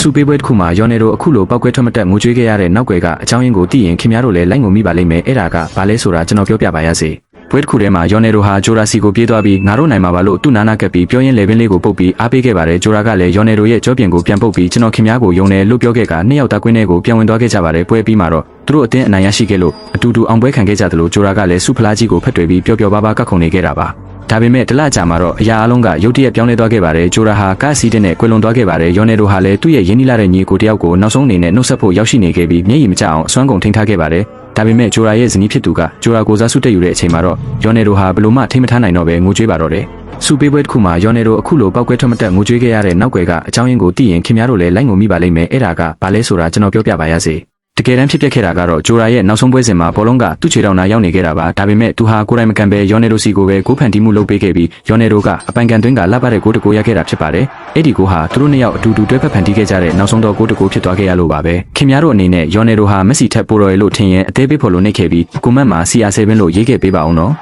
စူပေးပွဲတစ်ခုမှာယော်နယ်တို့အခုလိုပောက်ကွဲထွက်မတက်ငိုကြွေးခဲ့ရတဲ့နောက်ွယ်ကအကြောင်းရင်းကိုသိရင်ခင်ဗျားတို့လည်းလိုက်ငုံမိပါလိမ့်မယ်အဲ့ဒါကဘာလဲဆိုတာကျွန်တော်ပြောပြပါရစေပွဲတစ်ခုထဲမှာယော်နယ်တို့ဟာဂျိုရာစီကိုပြေးသွားပြီးငါတို့နိုင်မှာပါလို့သူ့နာနာကပ်ပြီးပြောရင်းလေပင်လေးကိုပုတ်ပြီးအားပေးခဲ့ပါတယ်ဂျိုရာကလည်းယော်နယ်တို့ရဲ့ကြောပြင်ကိုပြန်ပုတ်ပြီးကျွန်တော်ခင်ဗျားကိုယုံတယ်လို့ပြောခဲ့ကနှစ်ယောက်သားကွင်းထဲကိုပြန်ဝင်သွားခဲ့ကြပါတယ်ပွဲပြီးမှာတော့သူတို့အတင်းအနိုင်ရရှိခဲ့လို့အတူတူအောင်ပွဲခံခဲ့ကြတယ်လို့ဂျိုရာကလည်းစုဖလားကြီးကိုဖက်တွယ်ပြီးပျော်ပျော်ပါးပါးကခုန်နေခဲ့တာပါဒါပေမဲ့တလကြာမှာတော့အရာအလုံးကရုတ်တရက်ပြောင်းလဲသွားခဲ့ပါတယ်ဂျိုရာဟာကားစီးတဲ့နဲ့ကွယ်လွန်သွားခဲ့ပါတယ်ယော်နယ်တို့ဟာလည်းသူ့ရဲ့ရင်းနှီးလာတဲ့ညီကိုတယောက်ကိုနောက်ဆုံးအနေနဲ့နှုတ်ဆက်ဖို့ရောက်ရှိနေခဲ့ပြီးမျက်ရည်မကျအောင်အစွမ်းကုန်ထိန်းထားခဲ့ပါတယ်ဒါပေမဲ့ဂျိုရာရဲ့ဇနီးဖြစ်သူကဂျိုရာကိုစားဆုတက်ယူတဲ့အချိန်မှာတော့ယော်နယ်တို့ဟာဘလို့မှထိမထားနိုင်တော့ပဲငိုကြွေးပါတော့တယ်စူပေးပွဲတစ်ခုမှာယော်နယ်တို့အခုလိုပောက်ကွဲထွက်မတက်ငိုကြွေးခဲ့ရတဲ့နောက်ွယ်ကအကြောင်းရင်းကိုသိရင်ခင်ဗျားတို့လည်းလိုက်ငုံမိပါလိမ့်မယ်အဲ့ဒါကဘာလဲဆိုတာကျွန်တော်ပြောပြပါရစေတကယ်တမ်းဖြစ်ပျက်ခဲ့တာကတော့ဂျိုရာရဲ့နောက်ဆုံးပွဲစဉ်မှာဘောလုံးကသူ့ခြေထောက်နာရောက်နေခဲ့တာပါဒါပေမဲ့သူဟာကိုယ်တိုင်မကန်ပဲယော်နယ်တို့စီကိုပဲဂိုးဖန်တီးမှုလုပ်ပေးခဲ့ပြီးယော်နယ်တို့ကအပိုင်ကန်သွင်းကလှပတဲ့ဂိုးတစ်ကိုရခဲ့တာဖြစ်ပါတယ်အဲ့ဒီဂိုးဟာသူတို့နှစ်ယောက်အတူတူတွဲဖက်ဖန်တီးခဲ့ကြတဲ့နောက်ဆုံးတော့ဂိုးတစ်ကိုဖြစ်သွားခဲ့ရလို့ပါပဲခင်ဗျားတို့အနေနဲ့ယော်နယ်တို့ဟာမက်ဆီထက်ပိုတော်ရလို့ထင်ရင်အသေးပေးဖို့လို့နှိပ်ခဲ့ပြီးကိုမတ်မှာ CR7 လို့ရေးခဲ့ပေးပါအောင်နော်